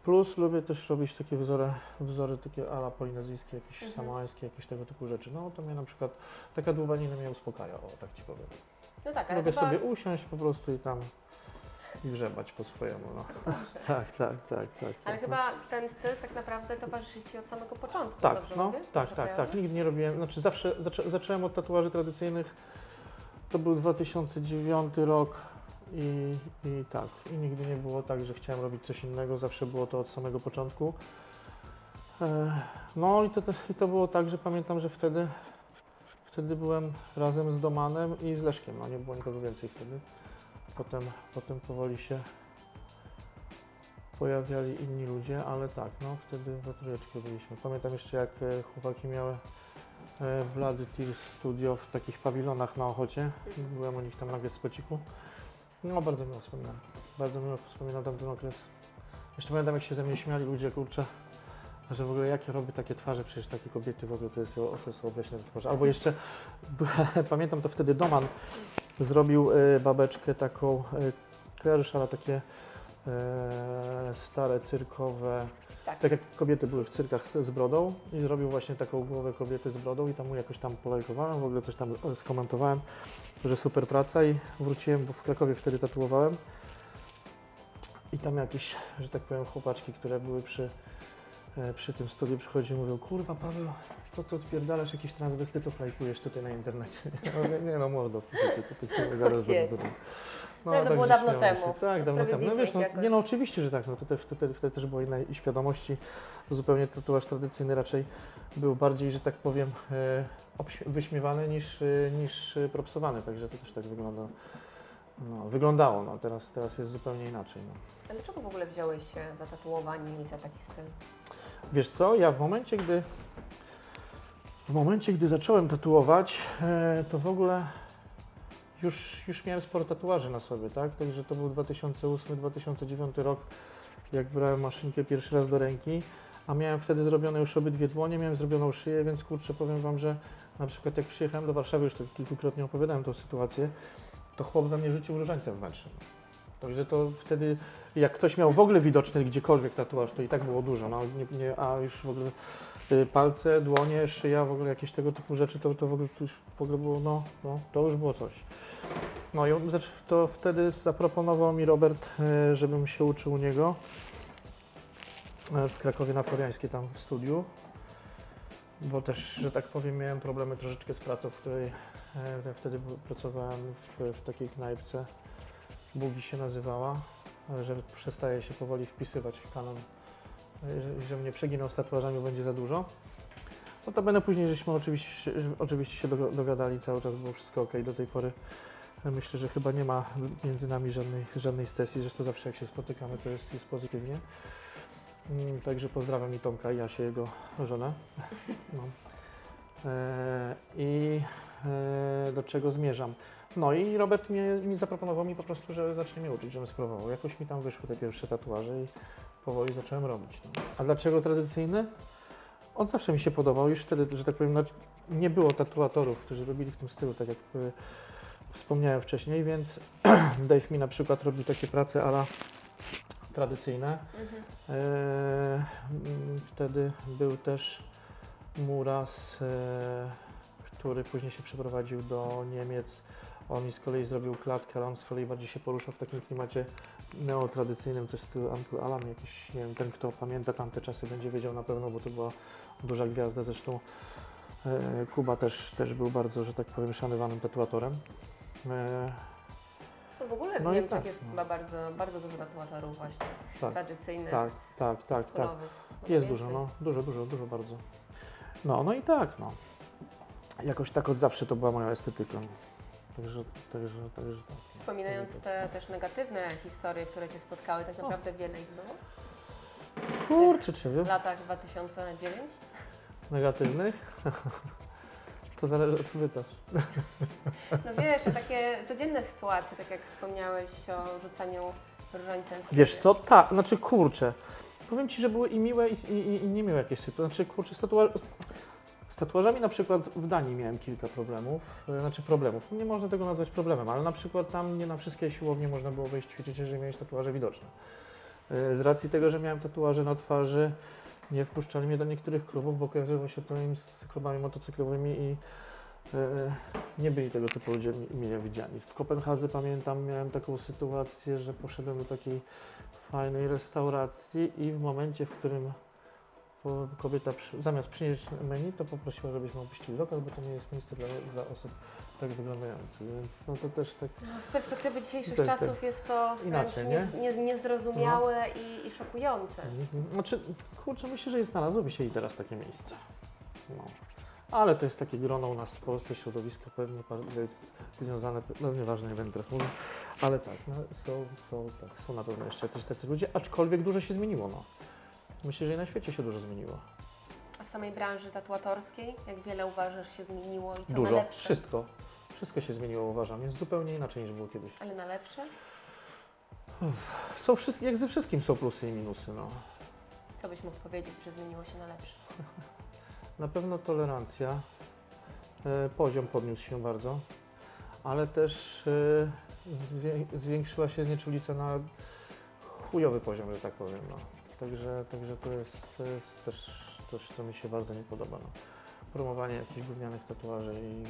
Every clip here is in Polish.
Plus lubię też robić takie wzory takie ala polinezyjskie, jakieś samańskie, jakieś tego typu rzeczy. No to mnie na przykład, taka dłubanina mnie uspokaja, o tak Ci powiem. No tak, ale Lubię chyba... sobie usiąść po prostu i tam i grzebać po swojemu, no. Tak. Ale chyba ten styl tak naprawdę towarzyszy Ci od samego początku, Tak, dobrze no, mówię? tak. Dobrze kojarzę? Nigdy nie robiłem, znaczy zawsze zacząłem od tatuaży tradycyjnych, to był 2009 rok i tak, i nigdy nie było tak, że chciałem robić coś innego, zawsze było to od samego początku. No i to było tak, że pamiętam, że wtedy byłem razem z Domanem i z Leszkiem, no nie było nikogo więcej wtedy. Potem powoli się pojawiali inni ludzie, ale tak, no wtedy we trójeczkę byliśmy. Pamiętam jeszcze jak chłopaki miały Bloody Tears Studio w takich pawilonach na Ochocie. Byłem u nich tam na gespociku. No bardzo miło wspominam. Bardzo miło wspominam tamten okres. Jeszcze pamiętam jak się ze mnie śmiali ludzie, kurczę, że w ogóle jak ja robię takie twarze, przecież takie kobiety w ogóle to jest obleśne twarze. Albo jeszcze, pamiętam to wtedy Doman zrobił babeczkę taką, kojarzysz, ale takie stare cyrkowe, tak jak kobiety były w cyrkach z brodą i zrobił właśnie taką głowę kobiety z brodą i tam mu jakoś tam polajkowałem, w ogóle coś tam skomentowałem, że super praca i wróciłem, bo w Krakowie wtedy tatuowałem i tam jakieś, że tak powiem, chłopaczki, które były przy tym studiu przychodziły i mówią, kurwa Paweł, co ty odpierdalasz, jakiś transwestytów lajkujesz tutaj na internecie? Ja mówię, nie no mordo, co ty chcesz gadasz za bzdury. No, to było tak dawno śmiałem temu. się. Tak, dawno temu. No wiesz, no, jakoś. nie no oczywiście, że tak, no to wtedy też było innej świadomości. Zupełnie tatuaż tradycyjny raczej był bardziej, że tak powiem, wyśmiewany niż propsowany, także to też tak wyglądało, no teraz jest zupełnie inaczej. No. Ale dlaczego w ogóle wziąłeś się za tatuowanie i za taki styl? Wiesz co, ja w momencie, gdy zacząłem tatuować, to w ogóle już miałem sporo tatuaży na sobie, tak? Także to był 2008-2009 rok, jak brałem maszynkę pierwszy raz do ręki, a miałem wtedy zrobione już obydwie dłonie, miałem zrobioną szyję, więc kurczę, powiem Wam, że na przykład jak przyjechałem do Warszawy, już tak kilkukrotnie opowiadałem tą sytuację, to chłop we mnie rzucił różańcem wnętrznym. Także to wtedy, jak ktoś miał w ogóle widoczny gdziekolwiek tatuaż, to i tak było dużo, no, a już w ogóle palce, dłonie, szyja, w ogóle jakieś tego typu rzeczy, to w ogóle było, to już było coś. No i to wtedy zaproponował mi Robert, żebym się uczył u niego w Krakowie na Floriańskiej, tam w studiu, bo też, że tak powiem, miałem problemy troszeczkę z pracą, w której wtedy pracowałem w takiej knajpce, Bugi się nazywała, że przestaje się powoli wpisywać w kanon, że mnie przeginał z tatuażami, będzie za dużo. No to będę później, żeśmy oczywiście się dogadali, cały czas było wszystko ok do tej pory. Myślę, że chyba nie ma między nami żadnej scesji, zresztą zawsze jak się spotykamy, to jest pozytywnie. Także pozdrawiam i Tomka, i Jasię, jego żonę. No. Do czego zmierzam? No i Robert mi zaproponował mi po prostu, że zacznie mnie uczyć, żebym spróbował. Jakoś mi tam wyszły te pierwsze tatuaże i powoli zacząłem robić. No. A dlaczego tradycyjny? On zawsze mi się podobał, już wtedy, że tak powiem, nie było tatuatorów, którzy robili w tym stylu, tak jak wspomniałem wcześniej, więc Dave mi na przykład robił takie prace ala tradycyjne. Wtedy był też Muras, który później się przeprowadził do Niemiec. On mi z kolei zrobił klatkę, ale on z kolei bardziej się poruszał w takim klimacie neotradycyjnym, też stylu Uncle Alan, jakiś, nie wiem, ten kto pamięta tamte czasy będzie wiedział na pewno, bo to była duża gwiazda, zresztą Kuba też był bardzo, że tak powiem, szanowanym tatuatorem. To w ogóle w Niemczech jest chyba bardzo dużo tatuatorów właśnie tradycyjnych. Tak. Jest dużo, dużo bardzo. No i tak, no. Jakoś tak od zawsze to była moja estetyka. Także tak. Wspominając te też negatywne historie, które Cię spotkały, tak naprawdę wiele ich było? Kurczę, czy wiem? W latach 2009? Negatywnych? To zależy od pytasz. No wiesz, takie codzienne sytuacje, tak jak wspomniałeś o rzucaniu różańcem. Wiesz co? Tak, znaczy kurczę. Powiem Ci, że były i miłe i niemiłe jakieś sytuacje. Znaczy kurczę, z tatuażami na przykład w Danii miałem kilka problemów. Nie można tego nazwać problemem, ale na przykład tam nie na wszystkie siłownie można było wejść ćwiczyć, jeżeli miałeś tatuaże widoczne. Z racji tego, że miałem tatuaże na twarzy, nie wpuszczali mnie do niektórych klubów, bo kojarzyło się to im z klubami motocyklowymi i nie byli tego typu ludzie mile widziani. W Kopenhadze pamiętam, miałem taką sytuację, że poszedłem do takiej fajnej restauracji i w momencie, w którym kobieta zamiast przynieść menu, to poprosiła, żebyśmy opuścili lokal, bo to nie jest miejsce dla osób tak wyglądających, więc no to też tak... No, z perspektywy dzisiejszych Tak, czasów jest to Inaczej, wręcz nie? niezrozumiałe i szokujące. Znaczy, kurczę, myślę, że znalazłoby się i teraz takie miejsce. No. Ale to jest takie grono u nas w Polsce, środowisko pewnie jest związane, no nieważne, nie będę teraz mówił, ale tak, no, są na pewno jeszcze jacyś tacy ludzie, aczkolwiek dużo się zmieniło, no. Myślę, że i na świecie się dużo zmieniło. A w samej branży tatuatorskiej, jak wiele uważasz się zmieniło i co Dużo, na lepsze? wszystko się zmieniło, uważam, jest zupełnie inaczej niż było kiedyś. Ale na lepsze? Jak ze wszystkim są plusy i minusy, no. Co byś mógł powiedzieć, że zmieniło się na lepsze? Na pewno tolerancja, poziom podniósł się bardzo, ale też zwiększyła się znieczulica na chujowy poziom, że tak powiem. No. Także to jest też coś, co mi się bardzo nie podoba. No. Promowanie jakichś gównianych tatuaży i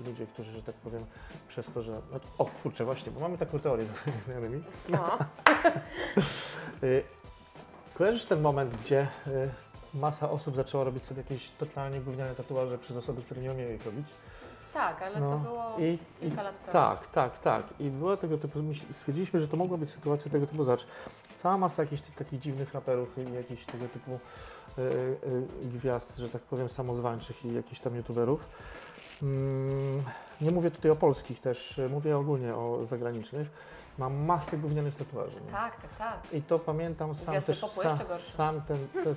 ludzie, którzy, że tak powiem, przez to, że... No, o kurczę, właśnie, bo mamy taką teorię z znajomymi. No. Kojarzysz ten moment, gdzie masa osób zaczęła robić sobie jakieś totalnie gówniane tatuaże przez osoby, które nie umieją ich robić? Tak, ale No. to było kilka lat temu. Tak. I była tego typu, stwierdziliśmy, że to mogła być sytuacja tego typu, zobacz, cała masa jakichś takich dziwnych raperów i jakichś tego typu gwiazd, że tak powiem, samozwańczych i jakichś tam youtuberów. Nie mówię tutaj o polskich też, mówię ogólnie o zagranicznych. Mam masę gównianych tatuaży. Nie? Tak. I to pamiętam,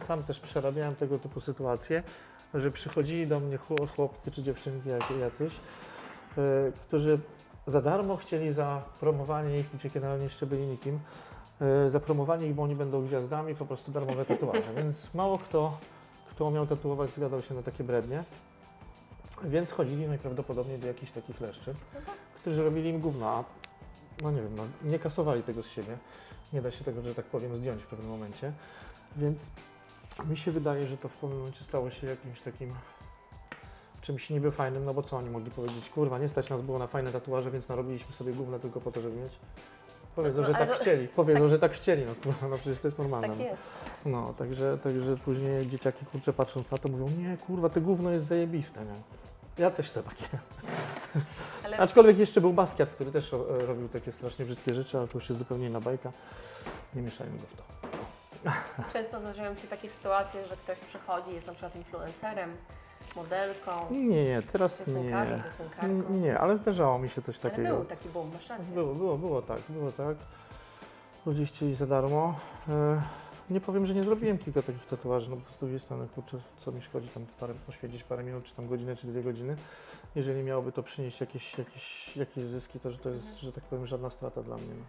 sam też przerabiałem tego typu sytuacje, że przychodzili do mnie chłopcy czy dziewczynki jacyś, którzy za darmo chcieli za promowanie ich, gdzie generalnie jeszcze byli nikim, za promowanie ich, bo oni będą gwiazdami, po prostu darmowe tatuaże. Więc mało kto umiał tatuować, zgadzał się na takie brednie. Więc chodzili najprawdopodobniej do jakichś takich leszczy, którzy robili im gówno, a no nie wiem, no, nie kasowali tego z siebie. Nie da się tego, że tak powiem, zdjąć w pewnym momencie. Więc mi się wydaje, że to w pewnym momencie stało się jakimś takim czymś niby fajnym, no bo co oni mogli powiedzieć? Kurwa, nie stać nas było na fajne tatuaże, więc narobiliśmy sobie gówno tylko po to, żeby mieć. Powiedzą, że tak chcieli. Powiedzą, że tak chcieli. No kurwa, no przecież to jest normalne. Tak jest. No, także później dzieciaki, kurczę, patrząc na to, mówią, nie, kurwa, to gówno jest zajebiste, nie? Ja też to takie. Ale Aczkolwiek jeszcze był Basquiat, który też robił takie strasznie brzydkie rzeczy, ale to już jest zupełnie inna bajka. Nie mieszajmy go w to. często zdarzają się takie sytuacje, że ktoś przychodzi, jest na przykład influencerem, modelką, Nie, teraz piosenkarzem, nie. piosenkarką. Nie, ale zdarzało mi się coś Ale takiego. był taki boom, masz rację. Było tak. Ludzie chcieli za darmo. Nie powiem, że nie zrobiłem kilka takich tatuaży, no bo z drugiej strony, kurczę, co mi szkodzi tam poświęcić parę minut, czy tam godzinę, czy 2 godziny. Jeżeli miałoby to przynieść jakieś zyski, to że to jest, że tak powiem, żadna strata dla mnie. No.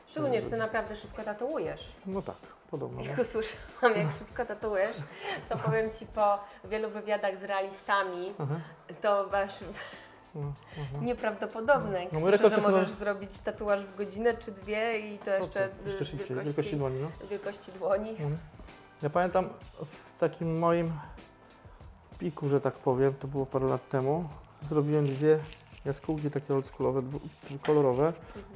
Szczególnie, że ty naprawdę szybko tatuujesz. No tak, podobno. No. Jak usłyszałam, jak szybko tatuujesz, to powiem Ci, po wielu wywiadach z realistami, Aha, to masz aha. nieprawdopodobne, No, mój że rekord to możesz chyba- zrobić tatuaż w godzinę czy 2 i to jeszcze Jeszcze szybciej, wielkości dłoni, no. wielkości dłoni. Ja pamiętam w takim moim piku, że tak powiem, to było parę lat temu, zrobiłem 2 jaskółki takie oldschoolowe, kolorowe,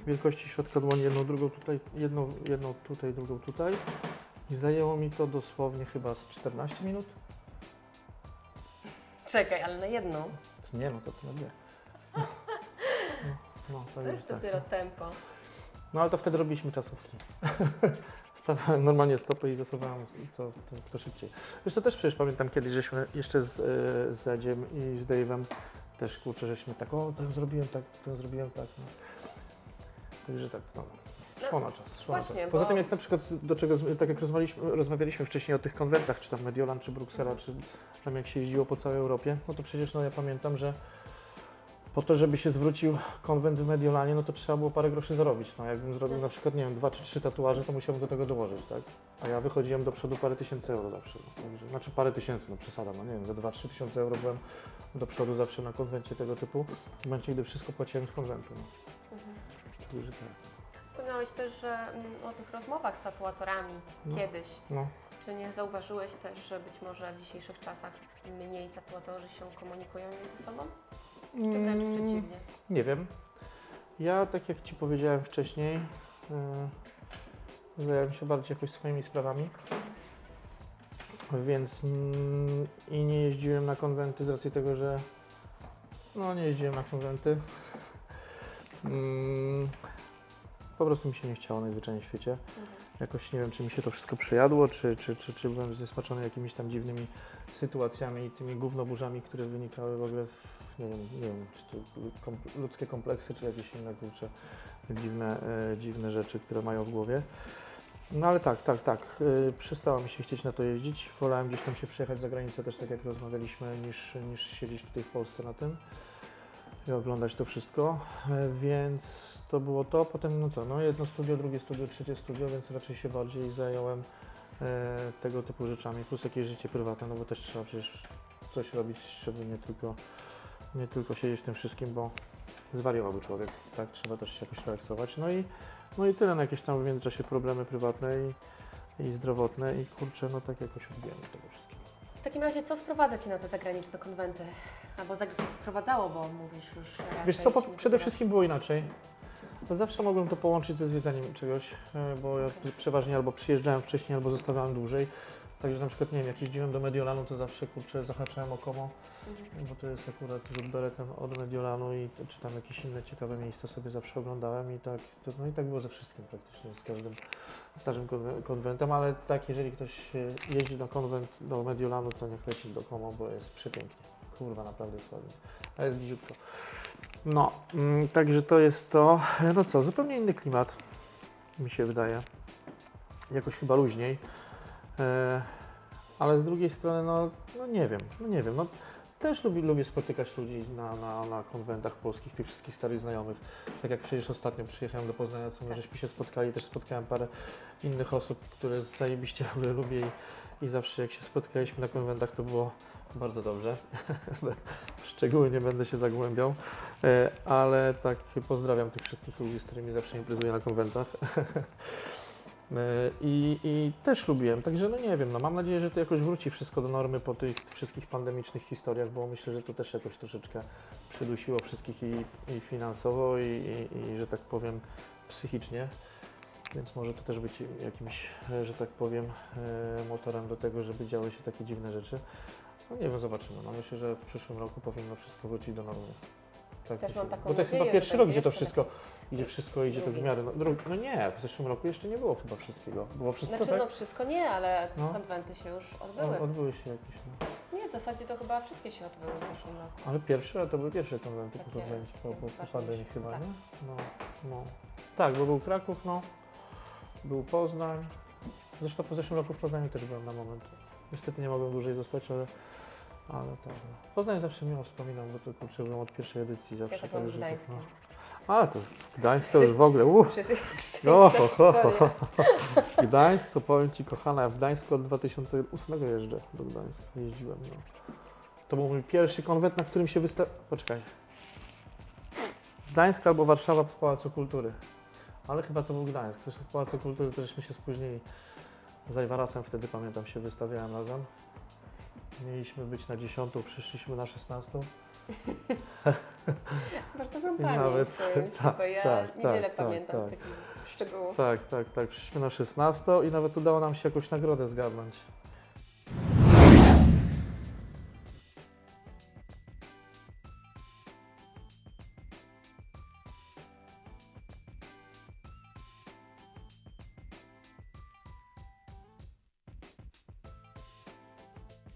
wielkości środka dłoni, jedną, drugą tutaj, jedną tutaj, drugą tutaj i zajęło mi to dosłownie chyba z 14 minut. Czekaj, ale na jedną. Nie no, to na 2. No, To tak, jest tak. dopiero tempo. No ale to wtedy robiliśmy czasówki. Stawałem normalnie stopy i zasuwałem to szybciej. Zresztą też przecież pamiętam kiedyś, żeśmy jeszcze z Edziem i z Dave'em też, kurczę, żeśmy tak, o, to zrobiłem tak, no. Także tak, no. Szło na czas. Właśnie, Poza bo- tym jak na przykład, tak jak rozmawialiśmy wcześniej o tych konwentach, czy tam Mediolan, czy Bruksela, czy tam jak się jeździło po całej Europie, no to przecież no ja pamiętam, że po to, żeby się zwrócił konwent w Mediolanie, no to trzeba było parę groszy zarobić. No jakbym zrobił na przykład, nie wiem, 2 czy 3 tatuaże, to musiałbym do tego dołożyć, tak? A ja wychodziłem do przodu parę tysięcy euro zawsze. No. Także, znaczy parę tysięcy, no przesada, no nie wiem, za 2-3 tysiące euro byłem do przodu zawsze na konwencie tego typu. W momencie, gdy wszystko płaciłem z konwentu. No. Także tak. Wspomniałeś też, że o tych rozmowach z tatuatorami No. kiedyś. No. Czy nie zauważyłeś też, że być może w dzisiejszych czasach mniej tatuatorzy się komunikują między sobą? Czy wręcz przeciwnie? Nie wiem. Ja, tak jak Ci powiedziałem wcześniej, zająłem się bardziej jakoś swoimi sprawami, więc i nie jeździłem na konwenty z racji tego, że nie jeździłem na konwenty. Po prostu mi się nie chciało najzwyczajniej w świecie. Jakoś nie wiem, czy mi się to wszystko przejadło, czy byłem zniesmaczony jakimiś tam dziwnymi sytuacjami i tymi gównoburzami, które wynikały w ogóle nie wiem, czy to ludzkie kompleksy, czy jakieś inne kurcze dziwne rzeczy, które mają w głowie. No ale tak, przestało mi się chcieć na to jeździć. Wolałem gdzieś tam się przyjechać za granicę też, tak jak rozmawialiśmy, niż siedzieć tutaj w Polsce na tym i oglądać to wszystko, więc to było to. Potem jedno studio, drugie studio, trzecie studio, więc raczej się bardziej zająłem tego typu rzeczami, plus jakieś życie prywatne, no bo też trzeba przecież coś robić, żeby nie tylko siedzieć w tym wszystkim, bo zwariowałby człowiek, tak? Trzeba też się jakoś relaksować. No i tyle, jakieś tam w międzyczasie problemy prywatne i zdrowotne i kurczę, tak jakoś odbijamy tego wszystkiego. W takim razie co sprowadza Cię na te zagraniczne konwenty? Albo sprowadzało, bo mówisz już raczej Wiesz co, się nie przede wybierasz. wszystkim było inaczej. To zawsze mogłem to połączyć ze zwiedzaniem czegoś, bo ja przeważnie albo przyjeżdżałem wcześniej, albo zostawałem dłużej. Także na przykład, nie wiem, jak jeździłem do Mediolanu, to zawsze, kurczę, zahaczałem o Como, bo to jest akurat rzut beretem od Mediolanu i czy tam jakieś inne ciekawe miejsca sobie zawsze oglądałem i tak, i tak było ze wszystkim praktycznie, z każdym starym konwentem, ale tak, jeżeli ktoś jeździ na konwent do Mediolanu, to niech leci do Como, bo jest przepięknie. Kurwa, naprawdę jest ładnie, a jest bliziutko. Także to jest to. No co, zupełnie inny klimat, mi się wydaje. Jakoś chyba luźniej. Ale z drugiej strony, nie wiem. Też lubię spotykać ludzi na konwentach polskich, tych wszystkich starych znajomych. Tak jak przecież ostatnio przyjechałem do Poznania, co my żeśmy się spotkali, też spotkałem parę innych osób, które zajebiście w ogóle lubię i zawsze jak się spotkaliśmy na konwentach, to było bardzo dobrze. W szczegóły nie będę się zagłębiał, ale tak pozdrawiam tych wszystkich ludzi, z którymi zawsze imprezuję na konwentach. I też lubiłem, także nie wiem, mam nadzieję, że to jakoś wróci wszystko do normy po tych wszystkich pandemicznych historiach, bo myślę, że to też jakoś troszeczkę przydusiło wszystkich i finansowo i że tak powiem psychicznie, więc może to też być jakimś, że tak powiem, motorem do tego, żeby działy się takie dziwne rzeczy. Nie wiem, zobaczymy. Myślę, że w przyszłym roku powinno wszystko wrócić do normy. Tak, Też mam taką bo to jest nadzieję, chyba pierwszy że rok, będzie gdzie to jeszcze wszystko lepiej. idzie to w Drugi. miarę. Nie, w zeszłym roku jeszcze nie było chyba wszystkiego. Było wszystko, Znaczy, tak? wszystko nie, ale No. konwenty się już odbyły. Odbyły się jakieś. Nie, w zasadzie to chyba wszystkie się odbyły w zeszłym roku. Ale to były pierwsze konwenty po Takie konwencie, po ważniejsze, pandemii chyba, tak. nie? Tak, bo był Kraków, był Poznań. Zresztą po zeszłym roku w Poznaniu też byłem na moment. Niestety nie mogłem dłużej zostać, ale tak. Poznań zawsze miło wspominam, bo to kurczę byłem od pierwszej edycji zawsze. Ja tak mam z także tak, Gdańskiem. Ale to Gdańsk to już w ogóle, Przez Gdańsk, to powiem Ci kochana, ja w Gdańsku od 2008 jeżdżę do Gdańska, jeździłem, To był mój pierwszy konwent, na którym się Poczekaj. Gdańsk albo Warszawa w Pałacu Kultury. Ale chyba to był Gdańsk, zresztą w Pałacu Kultury to żeśmy się spóźnili. Z Ajwarasem wtedy, pamiętam, się wystawiałem razem. Mieliśmy być na 10, przyszliśmy na 16. Masz dobrą I pamięć, nawet- powiem ci, bo ja niewiele pamiętam takich szczegółów. Tak. Przyszliśmy na 16 i nawet udało nam się jakąś nagrodę zgarnąć.